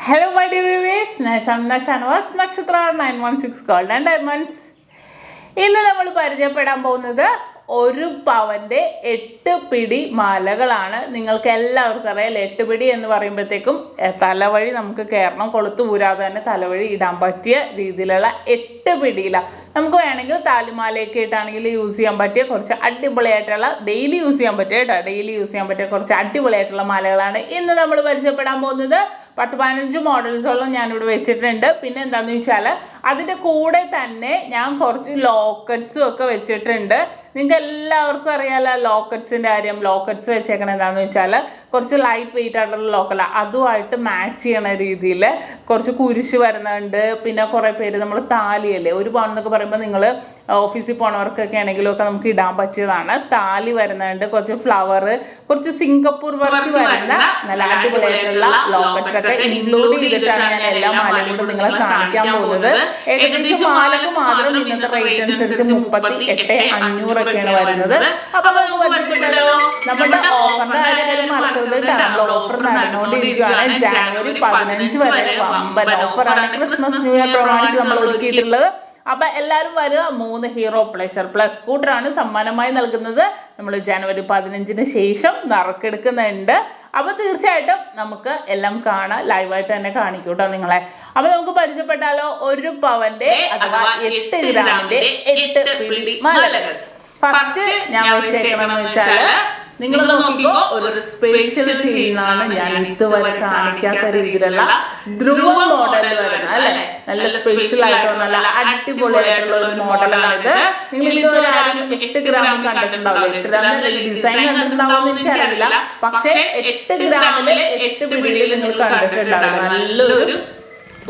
Hello my dear viewers, SHAMNA Shanwas NAKSHATHRA 916 Gold and Diamonds. ഇന്ന് നമ്മൾ പരിചയപ്പെടാൻ പോകുന്നത് ഒരു പവന്റെ 8 പിടി മാലകളാണ്. നിങ്ങൾക്ക് എല്ലാവർക്കും അറിയാം 8 പിടി എന്ന് പറയുമ്പോഴത്തേക്കും തലവഴി നമുക്ക് കേറണം, കൊളുത്തു ഊരാതെ തന്നെ തലവഴി ഇടാൻ പറ്റിയ രീതിയിലുള്ള 8 പിടിയില നമുക്ക് വേണമെങ്കിൽ താലിമാലയൊക്കെ ഇട്ടാണെങ്കിൽ യൂസ് ചെയ്യാൻ പറ്റിയ കുറച്ച് അടിപൊളിയായിട്ടുള്ള ഡെയിലി യൂസ് ചെയ്യാൻ പറ്റിയ ഡെയിലി യൂസ് ചെയ്യാൻ പറ്റിയ കുറച്ച് അടിപൊളിയായിട്ടുള്ള മാലകളാണ് ഇന്ന് നമ്മൾ പരിചയപ്പെടാൻ പോകുന്നത്. 10-15 മോഡൽസോളം ഞാനിവിടെ വെച്ചിട്ടുണ്ട്. പിന്നെ എന്താണെന്ന് വെച്ചാൽ അതിൻ്റെ കൂടെ തന്നെ ഞാൻ കുറച്ച് ലോക്കറ്റ്സും ഒക്കെ വെച്ചിട്ടുണ്ട്. നിങ്ങൾക്ക് എല്ലാവർക്കും അറിയാമല്ലോ ലോക്കറ്റ്സിൻ്റെ കാര്യം. ലോക്കറ്റ്സ് വെച്ചേക്കണത് എന്താണെന്ന് വെച്ചാൽ കുറച്ച് ലൈറ്റ് വെയിറ്റ് ആയിട്ടുള്ള ലോക്കല, അതുമായിട്ട് മാച്ച് ചെയ്യണ രീതിയിൽ കുറച്ച് കുരിശ് വരുന്നുണ്ട്. പിന്നെ കുറേ പേര് നമ്മൾ താലിയല്ലേ, ഒരു പവൻ എന്നൊക്കെ പറയുമ്പോൾ നിങ്ങൾ ഓഫീസിൽ പോണവർക്കൊക്കെ ആണെങ്കിലും ഒക്കെ നമുക്ക് ഇടാൻ പറ്റിയതാണ്. താലി വരുന്നുണ്ട്, കുറച്ച് ഫ്ലവർ, കുറച്ച് സിംഗപ്പൂർ വർക്ക് വരുന്ന നല്ല അടിപൊളിയായിട്ടുള്ള ലോക്കറ്റ്സ് ഒക്കെ ഇൻക്ലൂഡ് ചെയ്തിട്ടാണ് ഞാൻ എല്ലാ മാലയും കൊണ്ട് നിങ്ങളെ കാണിക്കാൻ പോകുന്നത്. ഏകദേശം മാലക്ക് മാത്രം ഇന്നത്തെ റേറ്റ് അനുസരിച്ച് 38,500 ഒക്കെയാണ് വരുന്നത്. അപ്പൊ നമുക്ക് പരിചയപ്പെടാലോ. നമ്മുടെ ഓഫറിന്റെ കാര്യം മറക്കരുത്. നമ്മൾ ഓഫർ നടന്നുകൊണ്ടിരിക്കുകയാണ്. ജനുവരി 15 വരെ വമ്പൻ ഓഫറാണ് ക്രിസ്മസ് ന്യൂ ഇയർ പ്രമാണിച്ച് നമ്മൾ ഒരുക്കിയിട്ടുള്ളത്. അപ്പൊ എല്ലാവരും വരിക. 3 ഹീറോ പ്ലഷർ പ്ലസ് സ്കൂട്ടറാണ് സമ്മാനമായി നൽകുന്നത്. നമ്മൾ ജനുവരി 15-ന് ശേഷം നറുക്കെടുക്കുന്നുണ്ട്. അപ്പൊ തീർച്ചയായിട്ടും നമുക്ക് എല്ലാം കാണാം, ലൈവായിട്ട് തന്നെ കാണിക്കൂട്ടോ നിങ്ങളെ. അപ്പൊ നമുക്ക് പരിചയപ്പെട്ടാലോ ഒരു പവന്റെ അഥവാ 8 ഗ്രാമിന്റെ 8 പിടി മാലകൾ. ഫസ്റ്റ് ഞാൻ വെച്ചേക്കണമെന്ന് വെച്ചാല് നിങ്ങൾ നോക്കിക്കോ, ഒരു സ്പെഷ്യൽ ചെയിനാണ് ഞാൻ ഇതുവരെ കാണിക്കാത്ത രീതിയിലുള്ള ധ്രുവ മോഡൽ വരുന്നത് അല്ലെ. നല്ല സ്പെഷ്യൽ ആയിട്ടുള്ള നല്ല അടിപൊളിയായിട്ടുള്ള ഒരു മോഡലാണിത്. നിങ്ങൾ ഇതുവരെ 8 ഗ്രാം കണ്ടിട്ടുണ്ടാവില്ല. 8 ഗ്രാമിന്റെ ഡിസൈൻ കണ്ടിട്ടുണ്ടാവുമെന്ന് എനിക്കറിയില്ല. പക്ഷെ 8 ഗ്രാമില് 8 പിടിയിൽ നിങ്ങൾ കണ്ടിട്ടുണ്ടാവില്ല. നല്ലൊരു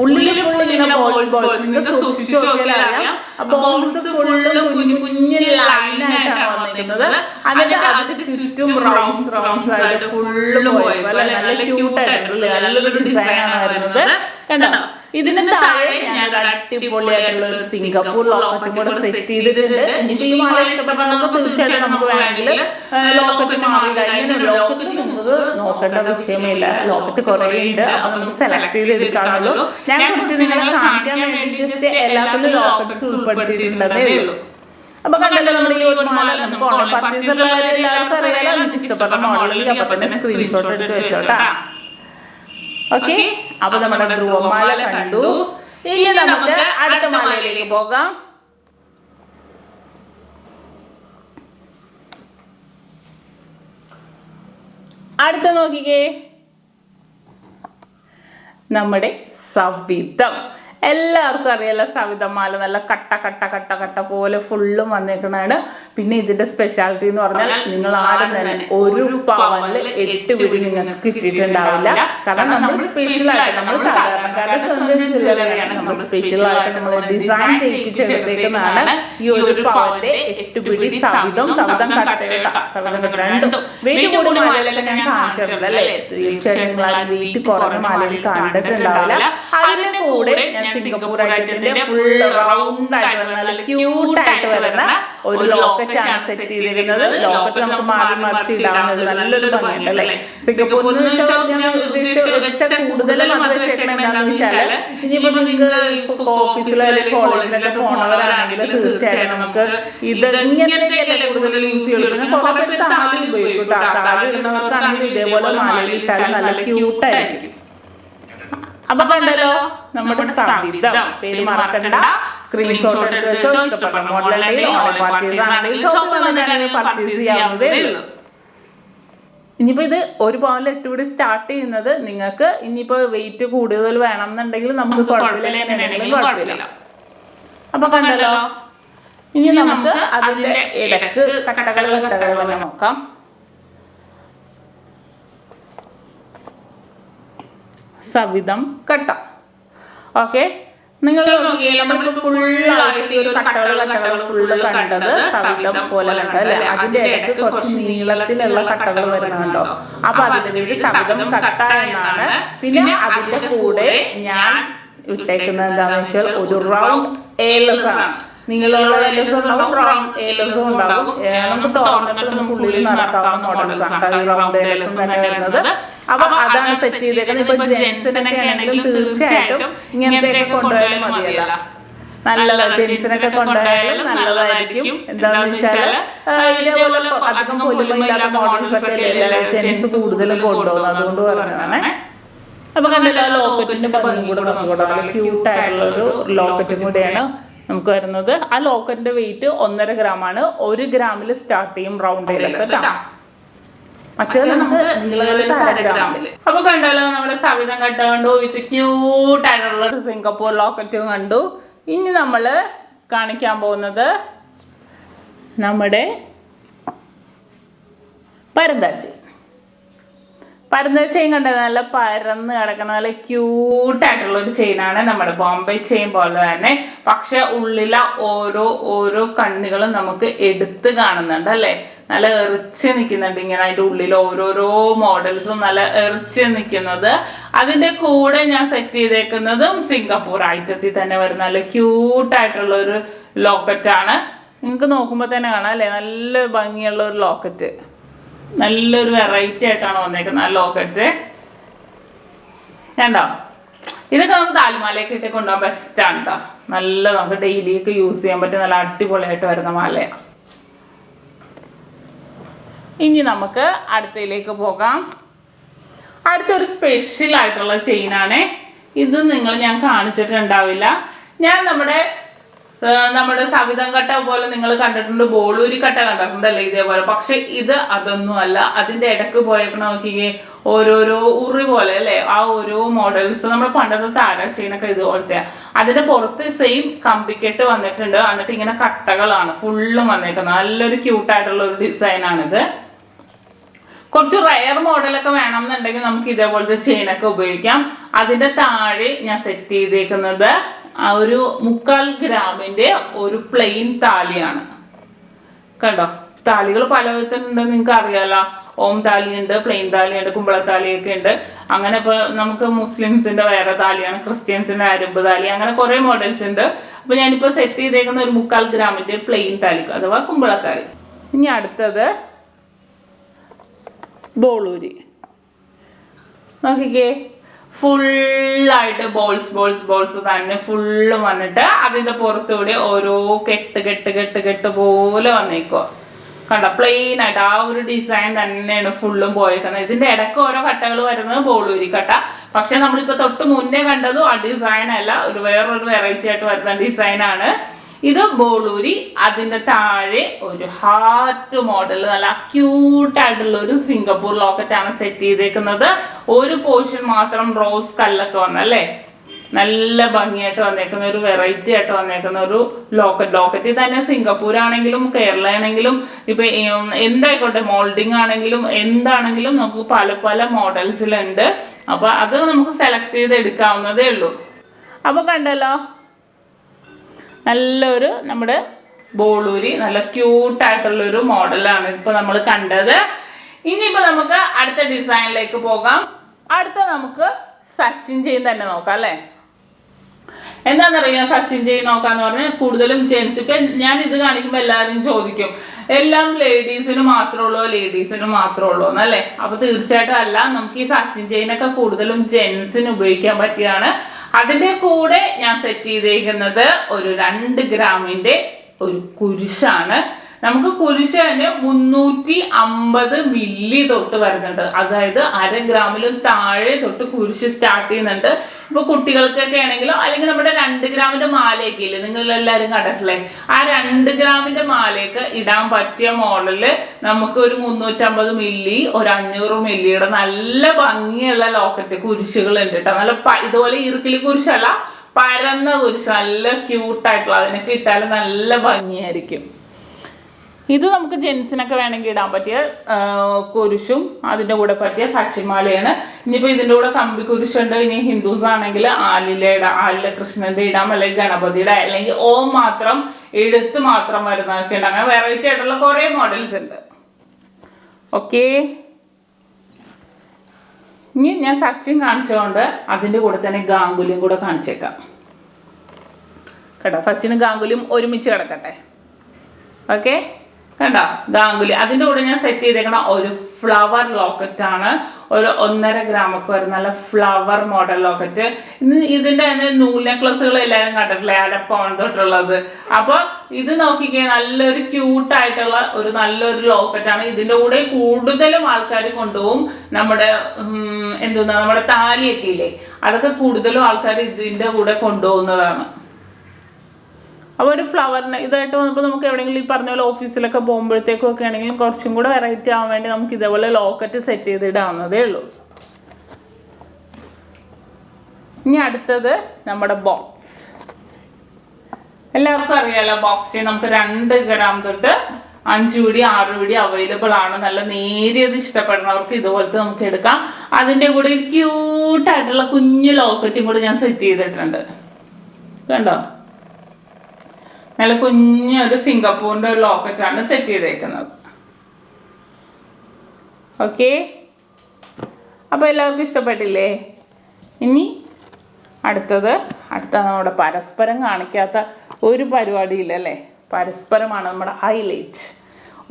ഉള്ളിൽ ഫുള്ള് ഇങ്ങനെ ബോൾസ് നിങ്ങൾക്ക് സൂക്ഷിച്ചു നോക്കിയാൽ അറിയാം. ബോൾസ് ഫുള്ള് കുഞ്ഞു കുഞ്ഞു ലൈനായിട്ടാണ് വന്നിരിക്കുന്നത്. അതിന്റെ അതിന്റെ ചുറ്റും റൗണ്ട്സ് ആയിട്ട് ഫുള്ള് പോയി നല്ല ക്യൂട്ടായിട്ടുള്ള നല്ലൊരു ഡിസൈനാണ് വരുന്നത്. കണ്ടോ, ഇതിന് താഴെ ഞാൻ അടിപൊളിയായിട്ടുള്ള ഒരു സിംഗപ്പൂർ ലോക്കറ്റും കൂടെ സെറ്റ് ചെയ്തിട്ടുണ്ട്. ഇനിയിപ്പോ ഈ മാല ഇഷ്ടപ്പെടാനൊക്കെ തീർച്ചയായിട്ടും നമുക്ക് വേണമെങ്കിൽ ലോക്കറ്റ് മാറിയില്ല. ഇങ്ങനെ ലോക്കറ്റ് നമുക്ക് നോക്കേണ്ട വിഷയമില്ല. ലോക്കറ്റ് കുറേ ഉണ്ട്, അപ്പൊ നമുക്ക് സെലക്ട് ചെയ്തെടുക്കാണല്ലോ. ഞാൻ കുറച്ച് നിങ്ങളെ കാണിക്കാൻ വേണ്ടി ജസ്റ്റ് എല്ലാത്തിലും ലോക്കറ്റ്സ് ഉൾപ്പെടുത്തിയിട്ടുള്ളതേ ഉള്ളൂ. അപ്പൊ കണ്ടല്ലോ നമ്മുടെ ഈ ഒരു മാല നമുക്ക് ഓൺലൈൻ പർച്ചേസ് എല്ലാവർക്കും അറിയാലോ. നമുക്ക് ഇഷ്ടപ്പെട്ട മോഡലിൽ അപ്പൊ തന്നെ സ്ക്രീൻഷോട്ട് എടുത്ത് വെച്ചോട്ടാ. ഓക്കെ, അപ്പൊ നമ്മുടെ ധ്രുവമാല കണ്ടു. ഇനി നമുക്ക് അടുത്ത മാലയിലേക്ക് പോകാം. അടുത്ത നോക്കിക്കേ, നമ്മുടെ സവിതം. എല്ലാവർക്കും അറിയാലോ സവിതമാല നല്ല കട്ട കട്ട കട്ട കട്ട പോലെ ഫുള്ളും വന്നേക്കണാണ്. പിന്നെ ഇതിന്റെ സ്പെഷ്യാലിറ്റി എന്ന് പറഞ്ഞാൽ നിങ്ങൾ ആരും തന്നെ ഒരു പവനിൽ 8 പിടി നിങ്ങൾക്ക് കിട്ടിയിട്ടുണ്ടാവില്ല. കാരണം നമ്മൾ സ്പെഷ്യൽ ആയിട്ട് നമ്മൾ സാധാരണക്കാരുടെ നമ്മൾ സ്പെഷ്യൽ ആയിട്ട് നമ്മൾ ഡിസൈൻ ചെയ്യിപ്പിച്ചെടുത്തേക്കുന്നതാണ് ഈ ഒരു പവന്റെ 8 പിടി സവിതം. സവിതം കട്ടയുടെ സവിതം രണ്ടും വെയിറ്റ് കൂടിയ മാലയിലൊക്കെ ഞാൻ കാണിച്ചിട്ടുണ്ട് അല്ലേ. തീർച്ചയായും നിങ്ങൾ ആ വെയിറ്റ് കുറഞ്ഞ മാലയിൽ കണ്ടിട്ടുണ്ടാവില്ല. അതിന്റെ കൂടെ സിംഗപ്പൂർ ഐറ്റത്തിന്റെ ഫുൾ റൗണ്ട് ആയിട്ട് നല്ല ക്യൂട്ട് ആയിട്ട് വരുന്ന ഒരു ലോക്കറ്റ് ആണ് സെറ്റ് ചെയ്തിരുന്നത്. ലോക്കറ്റ് നമുക്ക് മാറി മറിച്ച് ഇടാവുന്നത് നല്ലൊരു ഭംഗിയുണ്ടല്ലേ. സിംഗപ്പൂരിൽ കൂടുതലും അത് വെച്ചേക്കണം എന്താണെന്ന് വെച്ചാൽ ഇനിയിപ്പോ നിങ്ങൾക്ക് ഓഫീസിലോ അല്ലെങ്കിൽ കോളേജിലൊക്കെ പോണവരാണെങ്കിൽ തീർച്ചയായും നമുക്ക് ഇത് ഇങ്ങനത്തെ കൂടുതൽ യൂസ് ചെയ്യുന്നത്. കുറെ പേര് താലി ഉപയോഗിക്കും. താലി ഇടുന്നവർക്കാണെങ്കിൽ ഇതേപോലെ മാലയിൽ ഇട്ടാൽ നല്ല ക്യൂട്ടായിരിക്കും. അപ്പൊ കണ്ടല്ലോ നമ്മുടെ സവിതം. പേര് മറക്കണ്ട, സ്ക്രീൻഷോട്ട് എടുത്ത് വെച്ചോ. ഇഷ്ടപ്പെട്ട മോഡലാണെങ്കിൽ ഓൺലൈൻ പർച്ചേസ് ആണെങ്കിൽ ഷോപ്പിൽ വന്നിട്ടാണെങ്കിൽ പർച്ചേസ് ചെയ്യാവുന്നതേ ഉള്ളൂ. ഇനിയിപ്പോ ഇത് ഒരു പവനിൽ 8 പിടി സ്റ്റാർട്ട് ചെയ്യുന്നത് നിങ്ങൾക്ക് ഇനിയിപ്പോ വെയിറ്റ് കൂടുതൽ വേണം എന്നുണ്ടെങ്കിൽ നമുക്ക് കുഴപ്പമില്ല. അപ്പൊ കണ്ടല്ലോ, ഇനി നമുക്ക് അതിന്റെ ഇടക്ക് കട്ടകൾ തന്നെ നോക്കാം. സവിതം കട്ട. ഓക്കെ, നിങ്ങൾ നമ്മൾ ഫുള്ളായിട്ട് ഈ ഒരു കട്ടകൾ ഫുള്ള് കണ്ടത് സവിതം പോലെ കണ്ടത് അല്ലെ. അതിന്റെ ഇടയ്ക്ക് കുറച്ച് നീളത്തിലുള്ള കട്ടകൾ വരുന്നുണ്ടോ. അപ്പൊ അതിന്റെ പേര് സവിതം കട്ട എന്നാണ്. പിന്നെ അതിന്റെ കൂടെ ഞാൻ ഇട്ടേക്കുന്നത് എന്താണെന്ന് വെച്ചാൽ ഒരു റൗണ്ട് ഏലസ് ആണ്. നീളമുള്ള ഏലസും ഉണ്ടാവും, റൗണ്ട് ഏലസും ഉണ്ടാവും. നമുക്ക് തുറന്നിട്ട് നമുക്ക് ഉള്ളിൽ നടക്കാവുന്ന മോഡൽസ് ആണ് റൗണ്ട് ഏലസും തന്നെ വരുന്നത്. അപ്പൊ അതാണ് സെറ്റ് ചെയ്തേക്കുന്നത്. ഇപ്പൊ ജെൻസിനൊക്കെ ആണെങ്കിലും തീർച്ചയായിട്ടും ഇങ്ങനത്തെ കൊണ്ടുപോയാലും മതിയല്ല, നല്ലതാണ്. ജെൻസിനൊക്കെ കൊണ്ടുപോയാലും നല്ലതായിരിക്കും. എന്താണെന്ന് വെച്ചാല് ഇതേപോലെ അധികം പൊലിമയില്ലാത്ത മോഡൽസ് ഒക്കെ ജെൻസ് കൂടുതലും കൊണ്ടുപോകുന്നത്, അതുകൊണ്ട് പറഞ്ഞതാണ്. അപ്പൊ കണ്ടല്ലോ, ലോക്കറ്റിന്റെ ഭംഗി കൂടെ നോക്കിക്കോട്ടെ, നല്ല ക്യൂട്ടായിട്ടുള്ള ഒരു ലോക്കറ്റും കൂടെയാണ് നമുക്ക് വരുന്നത്. ആ ലോക്കറ്റിന്റെ വെയിറ്റ് 1.5 ഗ്രാമാണ്. 1 ഗ്രാമിൽ സ്റ്റാർട്ട് ചെയ്യും റൗണ്ട് ഏലസ്. മറ്റേത് നമുക്ക് ഗ്രാമില്. അപ്പൊ കണ്ടല്ലോ, നമ്മുടെ സവിധം കട്ട കണ്ടു, വിത്ത് ക്യൂട്ടായിട്ടുള്ള ഒരു സിംഗപ്പൂർ ലോക്കറ്റും കണ്ടു. ഇനി നമ്മള് കാണിക്കാൻ പോകുന്നത് നമ്മുടെ പരന്താച്ചി. പരന്ത ചെയിൻ കണ്ടത് നല്ല പരന്ന് കിടക്കുന്ന നല്ല ക്യൂട്ടായിട്ടുള്ള ഒരു ചെയിനാണ്, നമ്മുടെ ബോംബെ ചെയിൻ പോലെ തന്നെ. പക്ഷെ ഉള്ളിലെ ഓരോ കണ്ണികളും നമുക്ക് എടുത്ത് കാണുന്നുണ്ട് അല്ലേ, നല്ല എറിച്ച് നിൽക്കുന്നുണ്ട്. ഇങ്ങനെ അതിൻ്റെ ഉള്ളിൽ ഓരോരോ മോഡൽസും നല്ല എറിച്ച് നിൽക്കുന്നത്. അതിൻ്റെ കൂടെ ഞാൻ സെറ്റ് ചെയ്തേക്കുന്നതും സിംഗപ്പൂർ ഐറ്റത്തിൽ തന്നെ വരുന്ന നല്ല ക്യൂട്ടായിട്ടുള്ള ഒരു ലോക്കറ്റാണ്. നിങ്ങൾക്ക് നോക്കുമ്പോൾ തന്നെ കാണാം അല്ലേ, നല്ല ഭംഗിയുള്ള ഒരു ലോക്കറ്റ്, നല്ലൊരു വെറൈറ്റി ആയിട്ടാണ് വന്നേക്കുന്നത് ആ ലോക്കറ്റ്. കണ്ടോ, ഇതൊക്കെ നമുക്ക് താലിമാലയൊക്കെ ഇട്ട് കൊണ്ടുപോകാൻ ബെസ്റ്റാണ് കേട്ടോ. നല്ല നമുക്ക് ഡെയിലിയൊക്കെ യൂസ് ചെയ്യാൻ പറ്റും, നല്ല അടിപൊളിയായിട്ട് വരുന്ന മാലയാണ്. ഇനി നമുക്ക് അടുത്തയിലേക്ക് പോകാം. അടുത്തൊരു സ്പെഷ്യൽ ആയിട്ടുള്ള ചെയിനാണ് ഇത്. ഞാൻ കാണിച്ചിട്ടുണ്ടാവില്ല. ഞാൻ നമ്മുടെ സവിധം കട്ട പോലെ നിങ്ങൾ കണ്ടിട്ടുണ്ട്, ബോളൂരി കട്ട കണ്ടിട്ടുണ്ടല്ലേ ഇതേപോലെ. പക്ഷെ ഇത് അതൊന്നും അല്ല. അതിന്റെ ഇടക്ക് പോയേക്കണ നോക്കിക്കേ, ഓരോരോ ഉറി പോലെ അല്ലേ, ആ ഓരോ മോഡൽസ് നമ്മുടെ പണ്ടത്തെ താര ചെയിനൊക്കെ ഇതുപോലത്തെ. അതിന്റെ പുറത്ത് സെയിം കമ്പിക്കെട്ട് വന്നിട്ടുണ്ട്. എന്നിട്ട് ഇങ്ങനെ കട്ടകളാണ് ഫുള്ളും വന്നേക്കുന്നത്. നല്ലൊരു ക്യൂട്ടായിട്ടുള്ള ഒരു ഡിസൈനാണിത്. കുറച്ച് റയർ മോഡലൊക്കെ വേണമെന്നുണ്ടെങ്കിൽ നമുക്ക് ഇതേപോലത്തെ ചെയിനൊക്കെ ഉപയോഗിക്കാം. അതിന്റെ താഴെ ഞാൻ സെറ്റ് ചെയ്തേക്കുന്നത് ഒരു 3/4 ഗ്രാമിന്റെ ഒരു പ്ലെയിൻ താലിയാണ്. കണ്ടോ, താലികൾ പല വിധത്തിലുണ്ട്, നിങ്ങൾക്ക് അറിയാലോ. ഓം താലിയുണ്ട്, പ്ലെയിൻ താലിയുണ്ട്, കുമ്പളത്താലിയൊക്കെ ഉണ്ട്. അങ്ങനെ ഇപ്പൊ നമുക്ക് മുസ്ലിംസിന്റെ വേറെ താലിയാണ്, ക്രിസ്ത്യൻസിന്റെ അരബ് താലി, അങ്ങനെ കുറെ മോഡൽസ് ഉണ്ട്. അപ്പൊ ഞാനിപ്പോ സെറ്റ് ചെയ്തേക്കുന്ന ഒരു 3/4 ഗ്രാമിന്റെ പ്ലെയിൻ താലി അഥവാ കുമ്പളത്താലി. ഇനി അടുത്തത് ബോളൂരി. നോക്കിക്കേ, ഫുള്ളായിട്ട് ബോൾസ് തന്നെ ഫുള്ള് വന്നിട്ട് അതിന്റെ പുറത്തൂടെ ഓരോ കെട്ട് പോലെ വന്നേക്കോ. കണ്ടോ, പ്ലെയിൻ ആയിട്ട് ആ ഒരു ഡിസൈൻ തന്നെയാണ് ഫുള്ളും പോയേക്കുന്നത്. ഇതിന്റെ ഇടയ്ക്ക് ഓരോ കട്ടകൾ വരുന്നത് ബോളൂരി കട്ട. പക്ഷെ നമ്മളിപ്പോ തൊട്ട് മുന്നേ കണ്ടതും ആ ഡിസൈൻ അല്ല, വേറൊരു വെറൈറ്റി ആയിട്ട് വരുന്ന ഡിസൈനാണ് ഇത് ബോളൂരി. അതിന്റെ താഴെ ഒരു ഹാർട്ട് മോഡൽ നല്ല ക്യൂട്ടായിട്ടുള്ള ഒരു സിംഗപ്പൂർ ലോക്കറ്റ് ആണ് സെറ്റ് ചെയ്തേക്കുന്നത്. ഒരു പോർഷൻ മാത്രം റോസ് കല്ലൊക്കെ വന്നല്ലേ, നല്ല ഭംഗിയായിട്ട് വന്നേക്കുന്ന ഒരു വെറൈറ്റി ആയിട്ട് വന്നേക്കുന്ന ഒരു ലോക്കറ്റ് തന്നെ. സിംഗപ്പൂർ ആണെങ്കിലും കേരള ആണെങ്കിലും ഇപ്പൊ എന്തായിക്കോട്ടെ, മോൾഡിങ് ആണെങ്കിലും എന്താണെങ്കിലും നമുക്ക് പല മോഡൽസിലുണ്ട്. അപ്പൊ അത് നമുക്ക് സെലക്ട് ചെയ്ത് എടുക്കാവുന്നതേ ഉള്ളൂ. അപ്പൊ കണ്ടല്ലോ, നല്ലൊരു നമ്മുടെ ബോളൂരി നല്ല ക്യൂട്ടായിട്ടുള്ളൊരു മോഡലാണ് ഇപ്പൊ നമ്മൾ കണ്ടത്. ഇനിയിപ്പോ നമുക്ക് അടുത്ത ഡിസൈനിലേക്ക് പോകാം. അടുത്ത നമുക്ക് സച്ചിൻ ചെയിൻ തന്നെ നോക്കാം അല്ലെ. എന്താണെന്നറിയാം, സച്ചിൻ ചെയിൻ നോക്കാന്ന് പറഞ്ഞാൽ കൂടുതലും ജെൻസ്. ഇപ്പൊ ഞാൻ ഇത് കാണിക്കുമ്പോൾ എല്ലാവരും ചോദിക്കും, എല്ലാം ലേഡീസിന് മാത്രമേ ഉള്ളൂ എന്നല്ലേ. അപ്പൊ തീർച്ചയായിട്ടും അല്ല, നമുക്ക് ഈ സച്ചിൻ ചെയിനൊക്കെ കൂടുതലും ജെൻസിന് ഉപയോഗിക്കാൻ പറ്റിയതാണ്. അതിന്റെ കൂടെ ഞാൻ സെറ്റ് ചെയ്തേക്കുന്നത് ഒരു 2 ഗ്രാമിന്റെ ഒരു കുരിശാണ്. നമുക്ക് കുരിശ് തന്നെ 350 മില്ലി തൊട്ട് വരുന്നുണ്ട്. അതായത് 1/2 ഗ്രാമിലും താഴെ തൊട്ട് കുരിശ് സ്റ്റാർട്ട് ചെയ്യുന്നുണ്ട്. ഇപ്പൊ കുട്ടികൾക്കൊക്കെ ആണെങ്കിലോ അല്ലെങ്കിൽ നമ്മുടെ 2 ഗ്രാമിന്റെ മാലയൊക്കെ ഇല്ലേ, നിങ്ങൾ എല്ലാവരും കണ്ടിട്ടില്ലേ, ആ 2 ഗ്രാമിന്റെ മാലയൊക്കെ ഇടാൻ പറ്റിയ മോഡല് നമുക്ക് ഒരു 350 മില്ലി, ഒരു 500 മില്ലിയുടെ നല്ല ഭംഗിയുള്ള ലോക്കറ്റ് കുരിശുകൾ ഉണ്ട് കേട്ടോ. നല്ല ഇതുപോലെ ഈർക്കിലി കുരിശല്ല, പരന്ന കുരിശ്, നല്ല ക്യൂട്ടായിട്ടുള്ള. അതിനൊക്കെ ഇട്ടാലും നല്ല ഭംഗിയായിരിക്കും. ഇത് നമുക്ക് ജെൻസിനൊക്കെ വേണമെങ്കിൽ ഇടാൻ പറ്റിയ കുരിശും അതിൻ്റെ കൂടെ പറ്റിയ സച്ചിമാലയാണ്. ഇനിയിപ്പോൾ ഇതിൻ്റെ കൂടെ കമ്പി കുരിശുണ്ട്. ഇനി ഹിന്ദുസ് ആണെങ്കിൽ ആലിലെ കൃഷ്ണന്റെ ഇടാം, അല്ലെങ്കിൽ ഗണപതിയുടെ, അല്ലെങ്കിൽ ഓം മാത്രം എടുത്ത് മാത്രം വരുന്നതൊക്കെ ഉണ്ട്. അങ്ങനെ വെറൈറ്റി ആയിട്ടുള്ള കുറേ മോഡൽസ് ഉണ്ട്. ഓക്കെ, ഇനി ഞാൻ സച്ചിൻ കാണിച്ചുകൊണ്ട് അതിൻ്റെ കൂടെ തന്നെ ഗാംഗുലിയും കൂടെ കാണിച്ചേക്കാം. കേട്ടോ. സച്ചിനും ഗാംഗുലിയും ഒരുമിച്ച് കിടക്കട്ടെ. ഓക്കെ, കണ്ടോ ഗാംഗുലി. അതിൻ്റെ കൂടെ ഞാൻ സെറ്റ് ചെയ്തേക്കണ ഒരു ഫ്ലവർ ലോക്കറ്റ് ആണ്. ഒരു 1.5 ഗ്രാമൊക്കെ വരും, നല്ല ഫ്ലവർ മോഡൽ ലോക്കറ്റ്. ഇതിൻ്റെ തന്നെ നൂൽ നെക്ലസുകൾ എല്ലാവരും കണ്ടിട്ടില്ലേ, അരപ്പവൻ തൊട്ടുള്ളത്. അപ്പോൾ ഇത് നോക്കിക്കേ, നല്ലൊരു ക്യൂട്ടായിട്ടുള്ള ഒരു നല്ലൊരു ലോക്കറ്റാണ്. ഇതിൻ്റെ കൂടെ കൂടുതലും ആൾക്കാർ കൊണ്ടുപോകും നമ്മുടെ നമ്മുടെ താലിയൊക്കെ ഇല്ലേ, അതൊക്കെ കൂടുതലും ആൾക്കാർ ഇതിൻ്റെ കൂടെ കൊണ്ടുപോകുന്നതാണ്. അപ്പോൾ ഒരു ഫ്ലവറിന് ഇതായിട്ട് വന്നപ്പോൾ നമുക്ക് എവിടെയെങ്കിലും ഈ പറഞ്ഞ പോലെ ഓഫീസിലൊക്കെ പോകുമ്പോഴത്തേക്കും ഒക്കെ ആണെങ്കിലും കുറച്ചും കൂടെ വെറൈറ്റി ആവാൻ വേണ്ടി നമുക്ക് ഇതേപോലെ ലോക്കറ്റ് സെറ്റ് ചെയ്തിടാവുന്നതേ ഉള്ളൂ. ഇനി അടുത്തത് നമ്മുടെ ബോക്സ്. എല്ലാവർക്കും അറിയാലോ ബോക്സ് ചെയിൻ നമുക്ക് 2 ഗ്രാം തൊട്ട് 5 പിടി 6 പിടി അവൈലബിൾ ആണ്. നല്ല നേരിയത് ഇഷ്ടപ്പെടുന്നവർക്ക് ഇതുപോലത്തെ നമുക്ക് എടുക്കാം. അതിൻ്റെ കൂടെ ഒരു ക്യൂട്ടായിട്ടുള്ള കുഞ്ഞു ലോക്കറ്റും കൂടെ ഞാൻ സെറ്റ് ചെയ്തിട്ടുണ്ട്. കണ്ടോ, നല്ല കുഞ്ഞൊരു സിംഗപ്പൂറിൻ്റെ ഒരു ലോക്കറ്റാണ് സെറ്റ് ചെയ്തേക്കുന്നത്. ഓക്കെ, അപ്പോൾ എല്ലാവർക്കും ഇഷ്ടപ്പെട്ടില്ലേ? ഇനി അടുത്ത നമ്മുടെ പരസ്പരം കാണിക്കാത്ത ഒരു പരിപാടിയില്ലല്ലേ, പരസ്പരമാണ് നമ്മുടെ ഹൈലൈറ്റ്.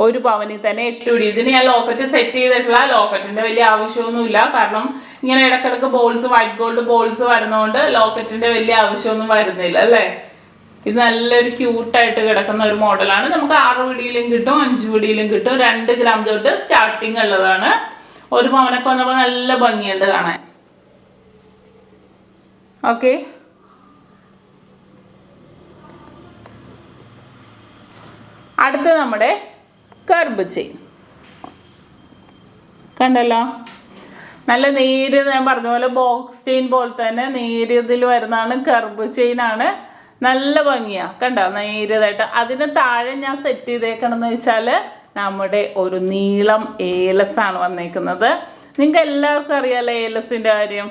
ഒരു പവനിൽ തന്നെ 8 പിടി. ഇതിന് ഞാൻ ലോക്കറ്റ് സെറ്റ് ചെയ്തിട്ടുള്ള ലോക്കറ്റിന്റെ വലിയ ആവശ്യമൊന്നുമില്ല, കാരണം ഇങ്ങനെ ഇടക്കിടക്ക് ബോൾസ്, വൈറ്റ് ഗോൾഡ് ബോൾസ് വരുന്നതുകൊണ്ട് ലോക്കറ്റിന്റെ വലിയ ആവശ്യമൊന്നും വരുന്നില്ല അല്ലേ. ഇത് നല്ലൊരു ക്യൂട്ടായിട്ട് കിടക്കുന്ന ഒരു മോഡലാണ്. നമുക്ക് 6 പിടിയിലും കിട്ടും, 5 പിടിയിലും കിട്ടും. 2 ഗ്രാം തൊട്ട് സ്റ്റാർട്ടിങ് ഉള്ളതാണ്. ഒരു പവനൊക്കെ വന്നപ്പോൾ നല്ല ഭംഗിയുണ്ട് കാണാൻ. ഓക്കെ, അടുത്ത നമ്മുടെ കർബ് ചെയിൻ കണ്ടല്ലോ. നല്ല നേരിയത്, ഞാൻ പറഞ്ഞ പോലെ ബോക്സ് ചെയിൻ പോലെ തന്നെ നേരിയതിൽ വരുന്നതാണ്. കർബ് ചെയിൻ ആണ്. നല്ല ഭംഗിയാ കണ്ടോ, നേരിയതായിട്ട്. അതിന് താഴെ ഞാൻ സെറ്റ് ചെയ്തേക്കണമെന്ന് വെച്ചാൽ നമ്മുടെ ഒരു നീളം ഏലസ് ആണ് വന്നേക്കുന്നത്. നിങ്ങൾക്ക് എല്ലാവർക്കും അറിയാലോ ഏലസിന്റെ കാര്യം.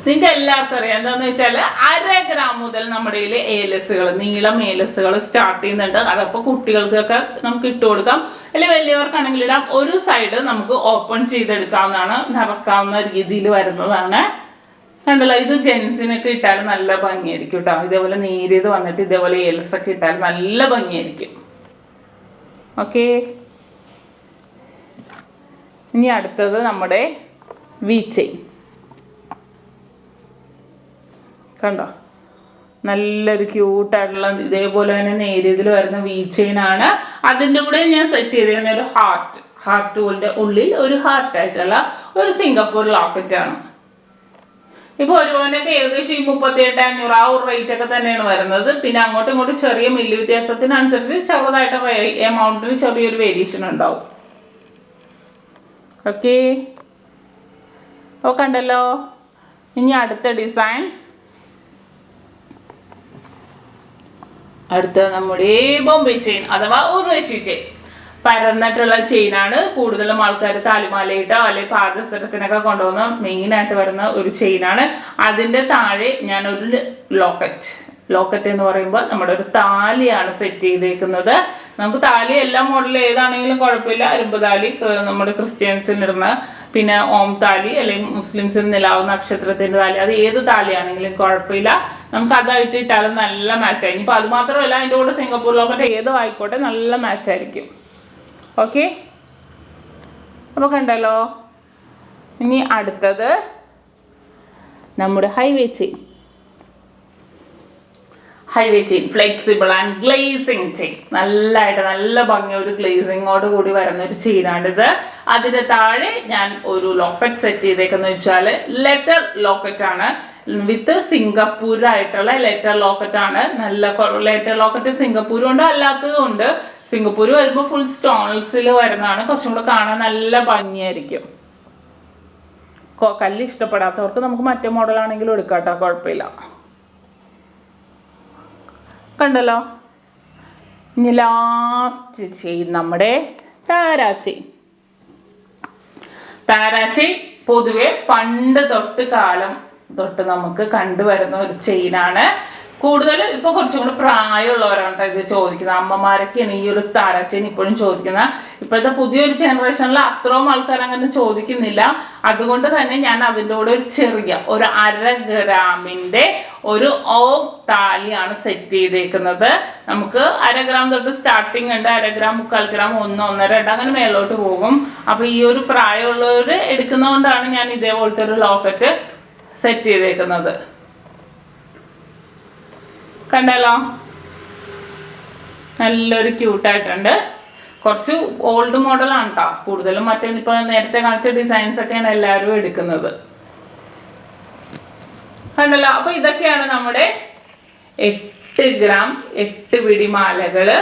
നിങ്ങൾക്ക് എല്ലാവർക്കും അറിയാം എന്താന്ന് വെച്ചാൽ 1/2 ഗ്രാം മുതൽ നമ്മുടെ കയ്യിൽ ഏലസുകൾ, നീളം ഏലസുകൾ സ്റ്റാർട്ട് ചെയ്യുന്നുണ്ട്. അതപ്പോൾ കുട്ടികൾക്കൊക്കെ നമുക്ക് ഇട്ട് കൊടുക്കാം, അല്ലെങ്കിൽ വലിയവർക്കാണെങ്കിൽ ഇടാം. ഒരു സൈഡ് നമുക്ക് ഓപ്പൺ ചെയ്തെടുക്കാവുന്നതാണ്, നിറക്കാവുന്ന രീതിയിൽ വരുന്നതാണ്. കണ്ടല്ലോ, ഇത് ജെൻസിനൊക്കെ ഇട്ടാൽ നല്ല ഭംഗിയായിരിക്കും കേട്ടോ. ഇതേപോലെ നേരിയത് വന്നിട്ട് ഇതേപോലെ ഏലസൊക്കെ ഇട്ടാൽ നല്ല ഭംഗിയായിരിക്കും. ഓക്കെ, ഇനി അടുത്തത് നമ്മുടെ വി ചെയിൻ കണ്ടോ, നല്ലൊരു ക്യൂട്ടായിട്ടുള്ള ഇതേപോലെ തന്നെ നേരിയതിൽ വരുന്ന വി ചെയിൻ ആണ്. അതിൻ്റെ കൂടെ ഞാൻ സെറ്റ് ചെയ്തിരുന്ന ഒരു ഹാർട്ട് ടൂളിൻ്റെ ഉള്ളിൽ ഒരു ഹാർട്ടായിട്ടുള്ള ഒരു സിംഗപ്പൂർ ലോക്കറ്റ് ആണ്. ഇപ്പോൾ ഒരു പവനൊക്കെ ഏകദേശം 38,500 ആ ഒരു റേറ്റ് ഒക്കെ തന്നെയാണ് വരുന്നത്. പിന്നെ അങ്ങോട്ടും ഇങ്ങോട്ടും ചെറിയ മില്ല് വ്യത്യാസത്തിനനുസരിച്ച് ചെറുതായിട്ട് എമൗണ്ടിന് ചെറിയൊരു വേരിയേഷൻ ഉണ്ടാവും. ഓക്കെ, കണ്ടല്ലോ. ഇനി അടുത്ത ഡിസൈൻ, അടുത്ത നമ്മുടെ ബോംബെ ചെയിൻ അഥവാ ഉർവശി ചെയിൻ. പരന്നിട്ടുള്ള ചെയിനാണ്. കൂടുതലും ആൾക്കാർ താലിമാലയിട്ടോ അല്ലെങ്കിൽ പാദസരത്തിനൊക്കെ കൊണ്ടുപോകുന്ന മെയിനായിട്ട് വരുന്ന ഒരു ചെയിനാണ്. അതിൻ്റെ താഴെ ഞാനൊരു ലോക്കറ്റ് എന്ന് പറയുമ്പോൾ നമ്മുടെ ഒരു താലിയാണ് സെറ്റ് ചെയ്തേക്കുന്നത്. നമുക്ക് താലി എല്ലാ മോഡലും ഏതാണെങ്കിലും കുഴപ്പമില്ല. അരുമ്പ് താലി നമ്മുടെ ക്രിസ്ത്യൻസിനിടുന്ന, പിന്നെ ഓം താലി അല്ലെങ്കിൽ മുസ്ലിംസിന് നിലാവ് നക്ഷത്രത്തിൻ്റെ താലി, അത് ഏത് താലിയാണെങ്കിലും കുഴപ്പമില്ല. നമുക്ക് അതായിട്ട് ഇട്ടാലും നല്ല മാച്ചായി. ഇനിയിപ്പോൾ അത് മാത്രമല്ല, അതിൻ്റെ കൂടെ സിംഗപ്പൂർ ലോക്കറ്റ് ഏതോ ആയിക്കോട്ടെ നല്ല മാച്ചായിരിക്കും. ഓക്കെ, അപ്പോൾ കണ്ടല്ലോ. ഇനി അടുത്തത് നമ്മുടെ highway chain flexible and glazing chain. നല്ല ഭംഗി ഒരു ഗ്ലേസിങ്ങോട് കൂടി വരുന്ന ഒരു ചെയിനാണിത്. അതിൻ്റെ താഴെ ഞാൻ ഒരു ലോക്കറ്റ് സെറ്റ് ചെയ്തേക്കെന്ന് വെച്ചാൽ ലെറ്റർ ലോക്കറ്റ് ആണ്. വിത്ത് സിംഗപ്പൂരായിട്ടുള്ള ലെറ്റർ ലോക്കറ്റ് ആണ്. നല്ല ലെറ്റർ ലോക്കറ്റ് സിംഗപ്പൂരും ഉണ്ട്, അല്ലാത്തതും ഉണ്ട്. സിംഗപ്പൂർ വരുമ്പോൾ ഫുൾ സ്റ്റോൺസിൽ വരുന്നതാണ്. കുറച്ചും കൂടെ കാണാൻ നല്ല ഭംഗിയായിരിക്കും. കല്ല് ഇഷ്ടപ്പെടാത്തവർക്ക് നമുക്ക് മറ്റേ മോഡലാണെങ്കിലും എടുക്കാം കേട്ടോ, കുഴപ്പമില്ല. കണ്ടല്ലോ. ഇനി ലാസ്റ്റ് ചെയിൻ നമ്മുടെ താരാ ചെയിൻ പൊതുവെ പണ്ട് കാലം തൊട്ട് നമുക്ക് കണ്ടുവരുന്ന ഒരു ചെയിനാണ്. കൂടുതൽ ഇപ്പൊ കുറച്ചും കൂടി പ്രായമുള്ളവരാണ് ഇത് ചോദിക്കുന്നത്. അമ്മമാരൊക്കെയാണ് ഈ ഒരു താരാ ചെയിൻ ഇപ്പോഴും ചോദിക്കുന്നത്. ഇപ്പോഴത്തെ പുതിയൊരു ജനറേഷനിൽ അത്രയും ആൾക്കാർ അങ്ങനെ ചോദിക്കുന്നില്ല. അതുകൊണ്ട് തന്നെ ഞാൻ അതിൻ്റെ കൂടെ ഒരു ചെറിയ ഒരു 1/2 ഗ്രാമിന്റെ ഒരു ഓം താലിയാണ് സെറ്റ് ചെയ്തേക്കുന്നത്. നമുക്ക് 1/2 ഗ്രാം തൊട്ട് സ്റ്റാർട്ടിങ് ഉണ്ട്, 1/2 ഗ്രാം, 1/4 ഗ്രാം, 1, 1.5, 2 അങ്ങനെ മേലോട്ട് പോകും. അപ്പൊ ഈ ഒരു പ്രായമുള്ളവർ എടുക്കുന്നതുകൊണ്ടാണ് ഞാൻ ഇതേപോലത്തെ ഒരു ലോക്കറ്റ് സെറ്റ് ചെയ്തേക്കുന്നത്. കണ്ടല്ലോ, നല്ലൊരു ക്യൂട്ടായിട്ടുണ്ട്. കുറച്ച് ഓൾഡ് മോഡലാണ് കേട്ടോ, കൂടുതലും മറ്റേ ഇപ്പൊ നേരത്തെ കാണിച്ച ഡിസൈൻസ് ഒക്കെയാണ് എല്ലാവരും എടുക്കുന്നത്. കണ്ടല്ലോ, അപ്പൊ ഇതൊക്കെയാണ് നമ്മുടെ 8 ഗ്രാം 8 പിടി മാലകള്.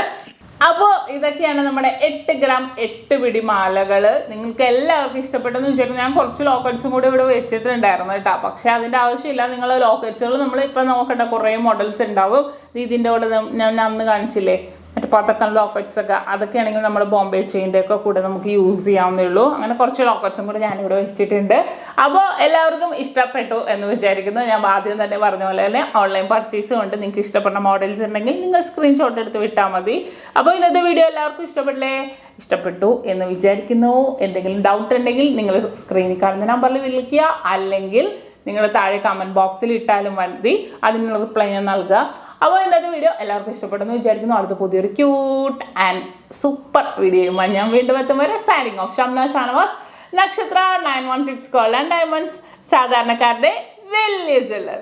അപ്പോൾ ഇതൊക്കെയാണ് നമ്മുടെ 8 ഗ്രാം 8 പിടി മാലകള്. നിങ്ങൾക്ക് എല്ലാവർക്കും ഇഷ്ടപ്പെട്ടെന്ന് വെച്ചിട്ട് ഞാൻ കുറച്ച് ലോക്കറ്റ്സും കൂടി ഇവിടെ വെച്ചിട്ടുണ്ടായിരുന്നു കേട്ടോ. പക്ഷെ അതിന്റെ ആവശ്യമില്ല. നിങ്ങൾ ലോക്കറ്റ്സുകൾ നമ്മൾ ഇപ്പൊ നോക്കട്ടെ, കുറേ മോഡൽസ് ഉണ്ടാവും. ഇതിന്റെ കൂടെ ഞാൻ അന്ന് കാണിച്ചില്ലേ മറ്റേ പതക്കം ലോക്കറ്റ്സ് ഒക്കെ, അതൊക്കെ ആണെങ്കിൽ നമ്മൾ ബോംബെ ചെയിൻ്റെ ഒക്കെ കൂടെ നമുക്ക് യൂസ് ചെയ്യാവുന്നേ ഉള്ളൂ. അങ്ങനെ കുറച്ച് ലോക്കറ്റ്സും കൂടെ ഞാനിവിടെ വെച്ചിട്ടുണ്ട്. അപ്പോൾ എല്ലാവർക്കും ഇഷ്ടപ്പെട്ടു എന്ന് വിചാരിക്കുന്നു. ഞാൻ ആദ്യം തന്നെ പറഞ്ഞ പോലെ തന്നെ ഓൺലൈൻ പർച്ചേസ് കൊണ്ട് നിങ്ങൾക്ക് ഇഷ്ടപ്പെട്ട മോഡൽസ് ഉണ്ടെങ്കിൽ നിങ്ങൾ സ്ക്രീൻഷോട്ട് എടുത്ത് വിട്ടാൽ മതി. അപ്പോൾ ഇന്നത്തെ വീഡിയോ എല്ലാവർക്കും ഇഷ്ടപ്പെട്ടു എന്ന് വിചാരിക്കുന്നു. എന്തെങ്കിലും ഡൗട്ട് ഉണ്ടെങ്കിൽ നിങ്ങൾ സ്ക്രീനിൽ കാണുന്ന നമ്പറിൽ വിളിക്കുക, അല്ലെങ്കിൽ നിങ്ങൾ താഴെ കമൻറ്റ് ബോക്സിൽ ഇട്ടാലും മതി, അതിനുള്ള റിപ്ലൈ ഞാൻ നൽകുക. അപ്പോൾ ഇന്നത്തെ വീഡിയോ എല്ലാവർക്കും ഇഷ്ടപ്പെട്ടെന്ന് വിചാരിക്കുന്നു. അടുത്ത പുതിയൊരു ക്യൂട്ട് ആൻഡ് സൂപ്പർ വീഡിയോയുമായി ഞാൻ വീണ്ടും എത്തും വരെ സൈനിങ് ഓഫ്. ഷംന ഷാനവാസ്, നക്ഷത്ര 916 ഗോൾഡ് ആൻഡ് ഡയമണ്ട്സ്, സാധാരണക്കാരുടെ വലിയ ജ്വല്ലറി.